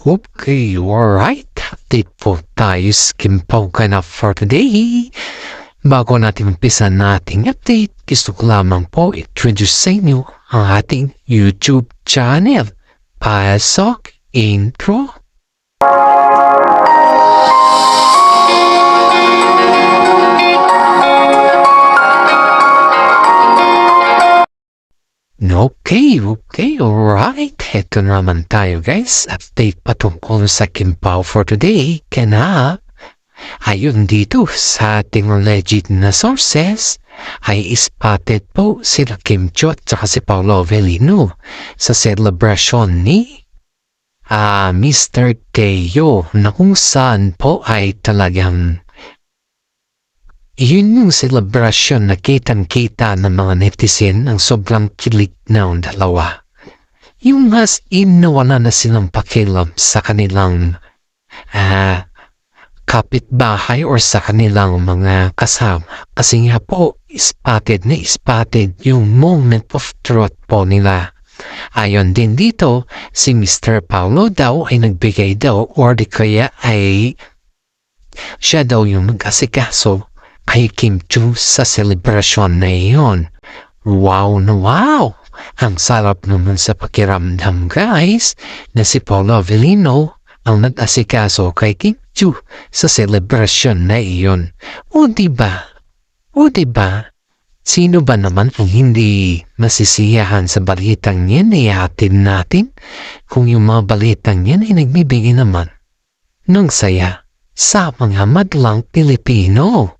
Okay, alright. Update po tayo sa Kimpaw ka na for today. Bago natin umpisa nating update, gusto ko lamang po introduce sa inyo ang ating YouTube channel. Pasok intro. Okay, alright. Heto naman tayo guys. Update patungkol sa Kimpaw for today. Kaya ayun dito sa ating legit na sources ay spotted po sila Kim Chiu at saka si Paolo Avellino sa celebration ni Mr. Teo na kung saan po ay talagang yun yung celebration na kitang-kita ng mga netizen ang sobrang kilig ng dalawa. Yung as in na wala na silang pakialam sa kanilang kapitbahay or sa kanilang mga kasama. Kasi nga po, spotted yung moment of truth po nila. Ayon din dito, si Mr. Paolo daw ay nagbigay daw or di kaya ay siya daw yung nag-asikaso kay Kim Chiu sa celebration na iyon. Wow na wow! Ang sarap naman sa pakiramdam guys na si Paolo Avellino ang nag-asikaso kay Kim Chiu sa celebration na iyon. O diba? Sino ba naman ang hindi masisiyahan sa balitang yan na ihatid natin kung yung mga balitang yan ay nagbibigay naman ng saya sa mga madlang Pilipino?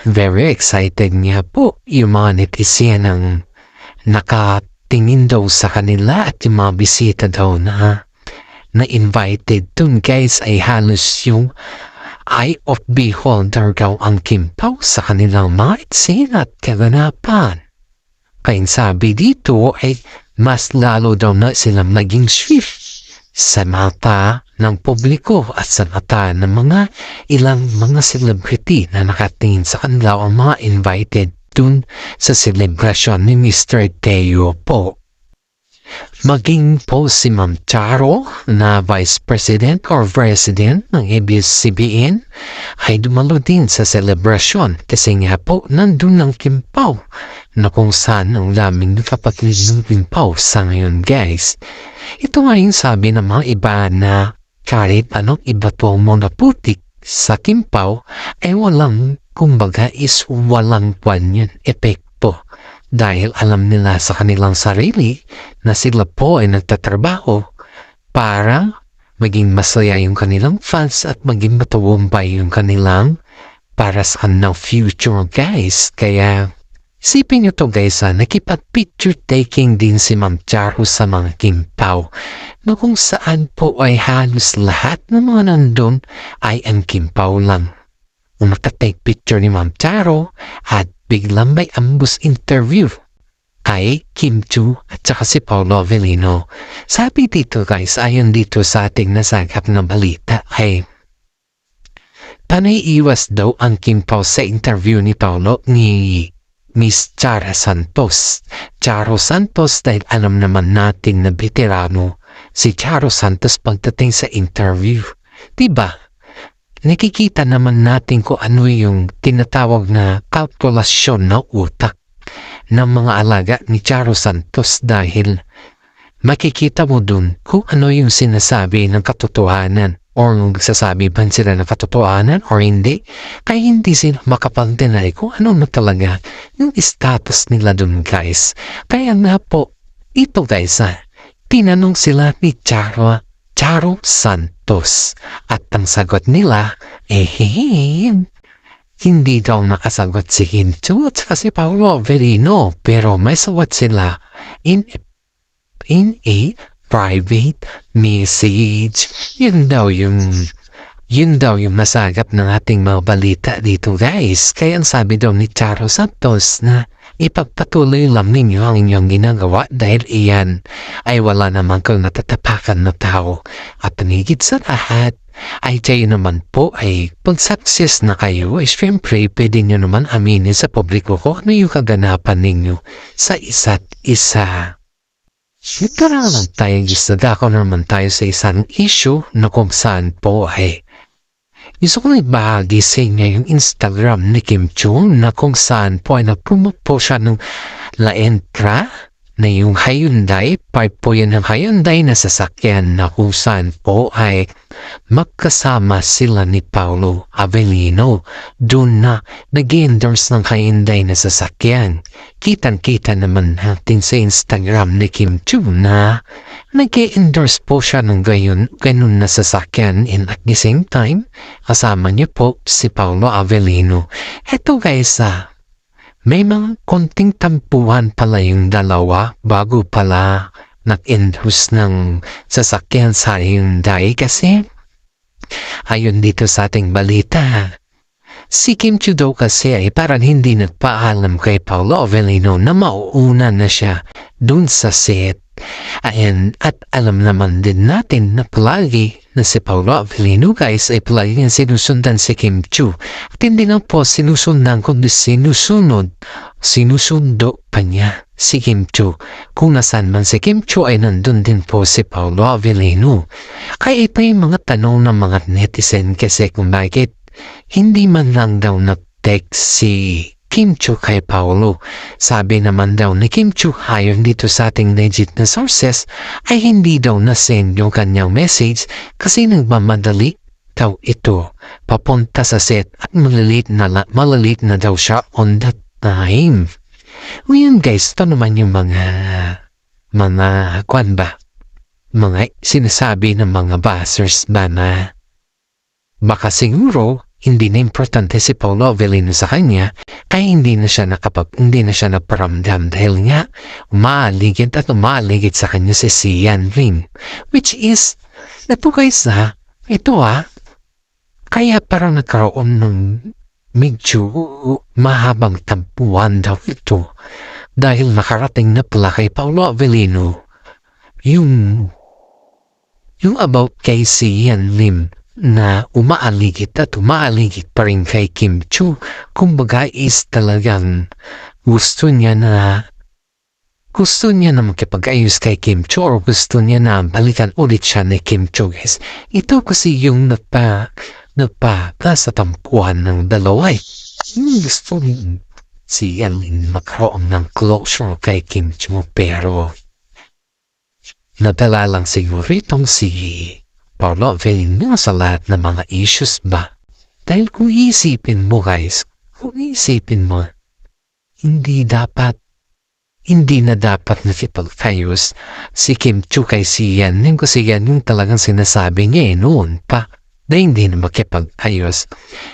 Very excited nga po yung mga netizen ang nakatingin daw sa kanila at yung mga bisita daw na invited dun guys ay halos yung eye of beholder daw ang Kimpaw sa kanilang mga eksena at kaganapan. Kaya sabi dito ay mas lalo daw na silang naging swift sa mata ng publiko at sa mata ng mga ilang mga celebrity na nakatingin sa kanila o mga invited dun sa celebration ni Mr. Teo po. Maging po si Ma'am Charo na Vice President or President ng ABS-CBN ay dumalo din sa celebration kasi nga po nandun ng Kimpaw na kung saan ang daming nakapatid ng Kimpaw sa ngayon guys. Ito nga yung sabi ng mga iba na kahit anong iba po mga putik sa Kimpaw ay walang kumbaga is walang panyan epekto. Dahil alam nila sa kanilang sarili na sila po ay nagtatrabaho para maging masaya yung kanilang fans at maging matagumpay yung kanilang para sa kanilang future guys. Kaya isipin nyo to guys nakipag-picture taking din si Ma'am Charo sa mga Kimpaw na kung saan po ay halos lahat ng mga nandun ay ang Kimpaw lang. Kung nakatake picture ni Ma'am Charo at biglang may ambush interview kay Kim Chiu at saka si Paolo Avellino. Sabi dito guys, ayon dito sa ating nasagap na balita ay panay iwas daw ang Kimpaw sa interview ni Paolo ni Miss Charo Santos. Charo Santos dahil alam naman natin na veterano si Charo Santos pagdating sa interview. Diba? Nakikita naman natin kung ano yung tinatawag na kalkulasyon na utak ng mga alaga ni Charo Santos dahil makikita mo dun kung ano yung sinasabi ng katotohanan or nagsasabi ba sila ng katotohanan or hindi. Kaya hindi sila makapag-deny kung ano na talaga yung status nila dun guys. Kaya nga po, ito guys tinanong sila ni Charo Santos at ang sagot nila hindi daw nakasagot si Kim Chiu at si Paolo Avellino pero may sagot sila in a private message. Yun daw yung nasagap ng ating mga balita dito guys. Kaya ang sabi daw ni Charo Santos na ipagpatuloy lang ninyo ang inyong ginagawa dahil iyan ay wala naman kang natatapakan na tao. At panigid sa lahat ay kayo naman po ay pag-success na kayo ay syempre pwede nyo naman aminin sa publiko kung ano yung kaganapan ninyo sa isa't isa. Ito na naman tayo, dadako naman tayo sa isang issue na kung saan po ay gusto ko na ibahagi sa inyo yung Instagram ni Kim Chu na kung saan po ay nag-promote po siya ng La Entra na yung Hyundai, part po yan ng Hyundai na sasakyan na kung saan po ay magkasama sila ni Paolo Avellino. Doon na nag-endorse ng Hyundai na sasakyan. Kitang-kita naman natin sa Instagram ni Kim Chu na nag-endorse po siya ng ganun na sasakyan and at the same time, kasama niya po si Paolo Avellino. Eto guys, may mga konting tampuhan pala yung dalawa bago pala nag-endorse ng sasakyan sa Hyundai kasi ayon dito sa ating balita, si Kim Chu daw kasi ay parang hindi nagpaalam kay Paolo Avellino na mauuna na siya dun sa set. Ayan, at alam naman din natin na palagi na si Paolo Avellino guys ay palagi niyang sinusundan si Kim Chu. At hindi lang po sinusundan kundi sinusundo pa niya si Kim Chu. Kung nasaan man si Kim Chu ay nandun din po si Paolo Avellino. Kaya ito yung mga tanong ng mga netizen kasi kung bakit hindi man lang daw nag-text si Kim Chu kay Paolo. Sabi naman daw ni Kim Chu ayon dito sa ating legit na sources ay hindi daw na-send yung kanyang message kasi nagmamadali daw ito papunta sa set at malalit na daw siya on that time. Ngayon guys, ito naman yung mga kwan ba? Mga sinasabi ng mga bashers ba na baka siguro hindi na importante si Paolo Avellino sa kanya kaya hindi na siya naparamdam dahil nga umaaligid sa kanya si Sian Lim, which is ito guys kaya parang nagkaroon ng medyo mahabang tampuan daw ito dahil nakarating na pala kay Paolo Avellino yung about kay Sian Lim na umaaligid pa rin kay Kim Chu. Kumbaga is talagang gusto niya na makipag-ayos kay Kim Chu or gusto niya na balikan ulit siya ni Kim Chu guys. Ito kasi yung sa tampuhan ng dalawa gusto niya si Ellen magkaroon ng closure kay Kim Chu pero nadala lang siguro itong si Paolo Avellino sa lahat ng mga issues ba? Dahil kung isipin mo guys, hindi na dapat nakipag-ayos si Kim Chu kay Sian Lim kasi yan yung talagang sinasabi niya noon pa na hindi na makipag-ayos.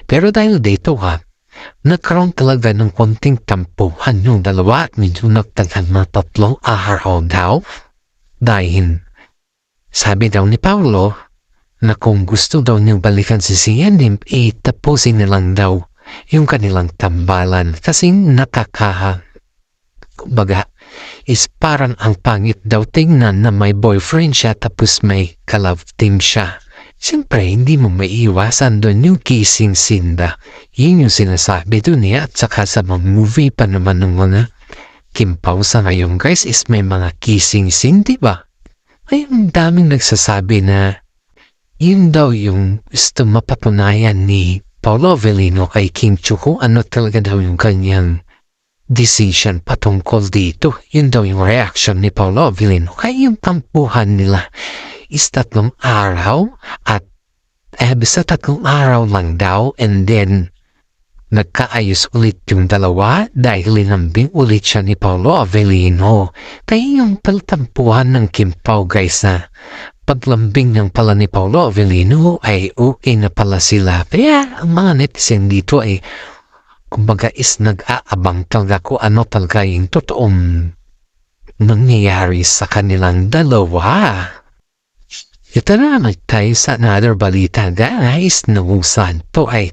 Pero dahil dito nagkaroon talaga ng konting tampuhan yung dalawa at medyo nagtagal na 3 araw daw dahil sabi daw ni Paolo na kung gusto daw niyang balikan si Sian Lim, tapusin nilang daw yung kanilang tambalan kasi kumbaga is parang ang pangit daw tingnan na may boyfriend siya tapos may ka-love team siya. Siyempre, hindi mo maiiwasan doon yung kissing scene ba. Yun yung sinasabi doon at saka sa mga movie pa naman ng mga Kim Pao sa ngayon guys is may mga kissing scene, diba? Ay, ang daming nagsasabi na yun daw yung gusto mapatunayan ni Paolo Avellino kay Kim Chu kung ano talaga daw yung kanyang decision patungkol dito. Yun daw yung reaction ni Paolo Avellino. Kaya yung tampuhan nila is 3 araw at basta 3 araw lang daw and then nagkaayos ulit yung dalawa dahil linambing ulit siya ni Paolo Avellino. Kaya yung paltampuhan ng Kim Pao guys na paglambing ng pala ni Paolo Avellino ay okay na pala sila. Kaya ang mga netizen dito ay kumbaga is nag-aabang talaga kung ano talaga yung totoong nangyayari sa kanilang dalawa. Ito na tayo sa another balita guys na kung saan to ay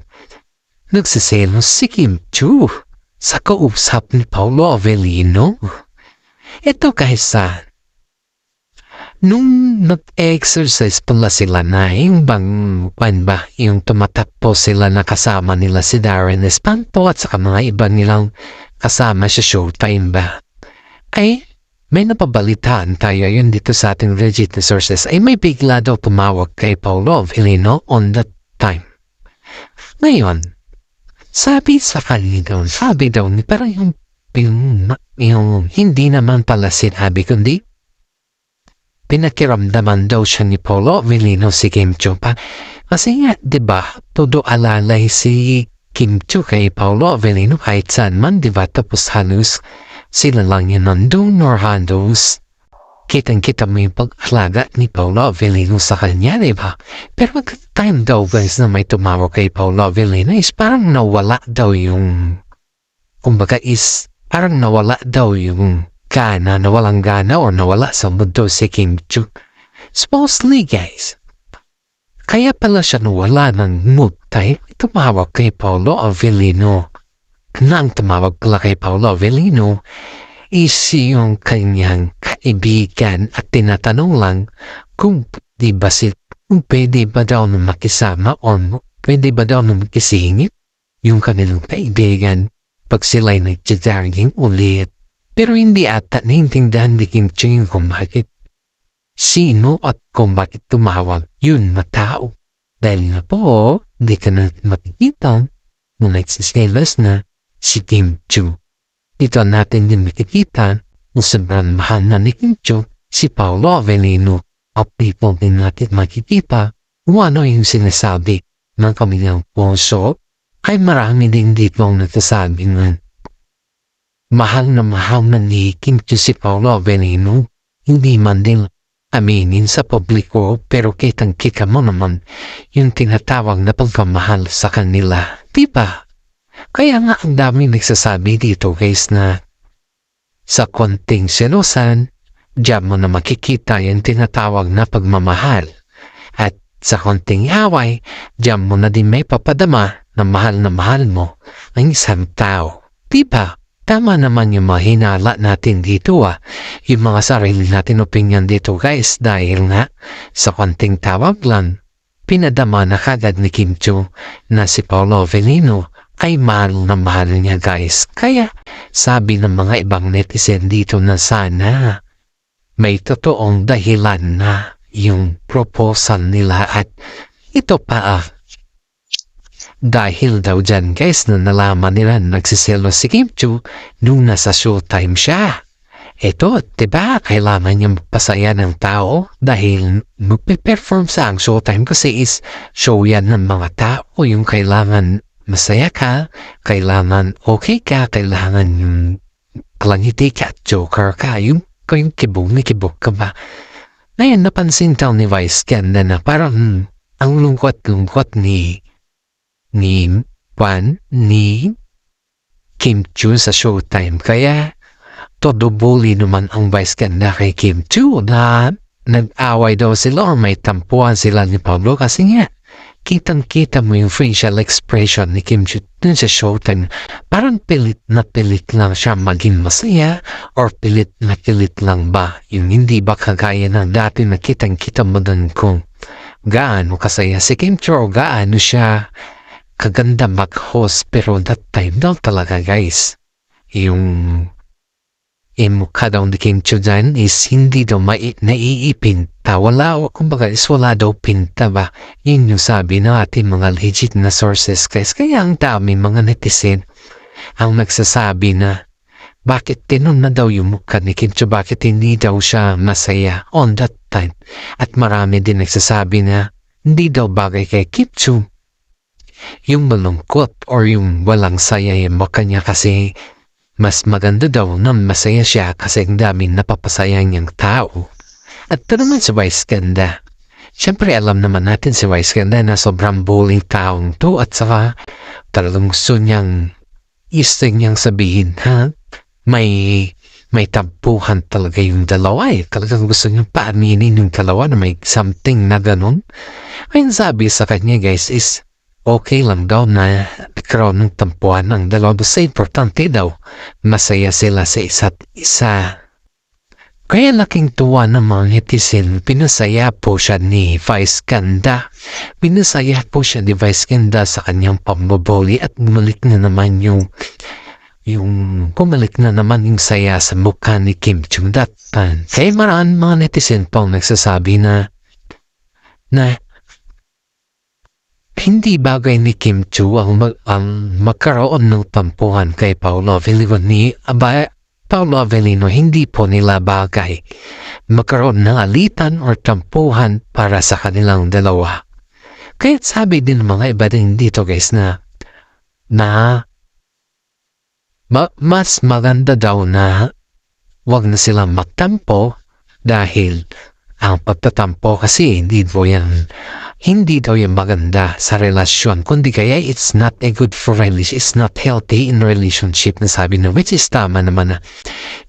nagsiselos si Kim Chu sa kausap ni Paolo Avellino. Ito guys nung nag-exercise pala sila na yung yung tumatakbo sila na kasama nila si Darren Espanto at saka mga iba nilang kasama sa Showtime ba ay May napabalitaan tayo yun dito sa ating legit sources ay may bigla daw tumawag kay Paolo Avellino on that time. Ngayon, sabi daw ni parang yung hindi naman pala sinabi kundi pinakiramdaman daw siya ni Paolo Avellino si Kim Chiu pa. Kasi nga, diba, todo alalay si Kim Chiu kay Paolo Avellino kahit saan man, diba, tapos halos sila lang yun nandun or halos kitang-kita mo yung pag-alaga ni Paolo Avellino sa kanya, diba? Pero at the time daw guys na may tumawag kay Paolo Avellino is parang nawala daw yung kumbaga is parang nawala daw yung nawalang gana o nawala sa mundo si Kim Chiu. Supposedly guys, kaya pala siya nawala ng mood tayo tumawag kay Paolo Avellino. Nang tumawag pala kay Paolo Avellino is yung kanyang kaibigan at tinatanong lang kung pwede ba daw na makisama o pwede ba daw na makisingit yung kanilang kaibigan pag sila'y nagjajarging ulit. Pero hindi ata naintindihan ni Kim Chiu kung bakit sino at kung bakit tumawag yun na tao. Dahil na po, di ka na makikita na nagsisilas na si Kim Chiu. Dito natin din makikita kung sobrang mahal na ni Kim Chiu si Paolo Avellino. At people din natin makikita kung ano yung sinasabi ng kanilang puso. Ay marami din dito ang nagsasabi na mahal na ni Kim Chiu si Paolo Avellino. Hindi man din aminin sa publiko pero kitang-kita mo naman yung tinatawag na pagkamahal sa kanila. Diba? Kaya nga ang dami nagsasabi dito guys na sa konting selosan, diyan mo na makikita yung tinatawag na pagmamahal. At sa konting away, diyan mo na din may papadama na mahal mo ang isang tao. Diba? Tama naman yung mga hinala natin dito yung mga sarili natin opinion dito guys dahil nga sa konting tawag lang, pinadama na kagad ni Kim Chiu na si Paolo Avellino ay mahal na mahal niya guys. Kaya sabi ng mga ibang netizen dito na sana may totoong dahilan na yung proposal nila at ito pa dahil daw dyan guys na nalaman nila nagsiselos si Kim Chiu nung nasa showtime siya. Ito, diba, kailangan niya magpasaya ng tao dahil magpe-perform sa ang showtime kasi is show yan ng mga tao yung kailangan masaya ka, kailangan okay ka, kailangan yung palangiti ka at joker ka, yung kibog ka ba. Ngayon napansin daw ni Vice Ganda na parang ang lungkot-lungkot ni Kim Chiu sa showtime. Kaya todo bully naman ang Vice Ganda kay Kim Chiu na nag-away daw sila or may tampuan sila ni Pablo kasi nga kitang-kita mo yung facial expression ni Kim Chiu dun sa showtime. Parang pilit na pilit lang siya maging masaya or pilit na pilit lang ba? Yung hindi ba kagaya ng dati na kitang-kita mo dun kung gaano kasaya si Kim Chiu o gaano siya kaganda mag-host. Pero that time daw talaga guys, yung mukha daw ni Kim Chiu dyan is hindi daw naiipinta. Kumbaga is wala daw pinta ba? Yun yung sabi na ating mga legit na sources guys. Kaya ang dami mga netizen ang nagsasabi na bakit tinon na daw yung mukha ni Kim Chiu, bakit hindi daw siya masaya on that time. At marami din nagsasabi na hindi daw bagay kay Kim Chiu yung malungkot or yung walang saya yung mukha niya kasi mas maganda daw na masaya siya kasi ang daming napapasaya niyang tao. At ito naman si Vice Ganda. Siyempre alam naman natin si Vice Ganda na sobrang bullying taong to at saka talagang gusto niyang sabihin may tampuhan talaga yung dalawa Talagang gusto niyang paaminin yung dalawa na may something na ganun. Ayun sabi sa kanya guys is okay lang daw na nagkaroon ng tampuhan ng dalawa. Basta importante daw, masaya sila sa isa't isa. Kaya laking tuwa ng mga netizen, pinasaya po siya ni Vice Ganda. Pinasaya po siya ni Vice Ganda sa kanyang pamboboli at bumalik na naman yung yung pumalik na naman yung saya sa mukha ni Kim Chung Dat. Kaya maraan mga netizen pong nagsasabi na hindi bagay ni Kim Chu ang magkaroon ng tampuhan kay Paolo Avellino Paolo Avellino. Hindi po nila bagay magkaroon ng alitan or tampuhan para sa kanilang dalawa. Kaya sabi din ng mga iba din dito guys na mas maganda daw na wag na silang magtampo dahil ang pagtatampo kasi hindi daw yan maganda sa relasyon, kundi kaya it's not a good for relationship, it's not healthy in relationship na sabi na, which is tama naman na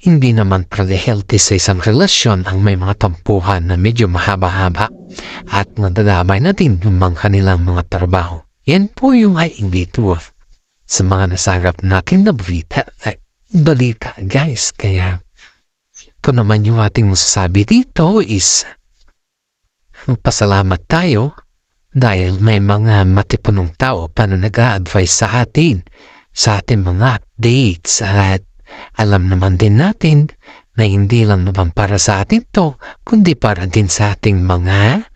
hindi naman pala healthy sa isang relasyon ang may mga tampuhan na medyo mahaba-haba at nadadamay natin yung mga kanilang mga trabaho. Yan po yung ating dito sa mga nasarap natin na balita guys. Kaya ito naman yung ating masasabi dito is pasalamat tayo dahil may mga matipunong tao paano nag-a-advise sa ating mga updates at alam naman din natin na hindi lang naman para sa atin to kundi para din sa ating mga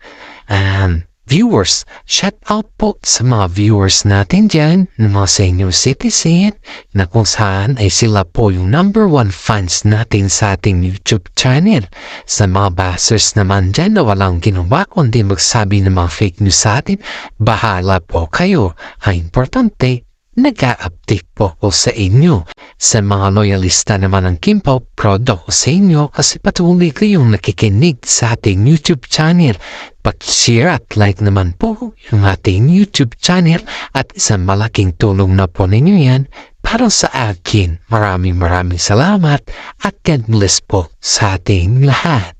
viewers. Shout out po sa mga viewers natin dyan, ng mga senior citizen, na kung saan ay sila po yung #1 fans natin sa ating YouTube channel. Sa mga bashers naman dyan na walang ginawa kundi magsabi ng mga fake news sa atin, bahala po kayo. Ang importante, nag-a-update po ko sa inyo. Sa mga loyalista naman ng Kim Pao, proud ako sa inyo kasi patuloy kayong nakikinig sa ating YouTube channel. Pag-share at like naman po yung ating YouTube channel at isang malaking tulong na po ninyo yan para sa akin. Maraming salamat at God bless po sa ating lahat.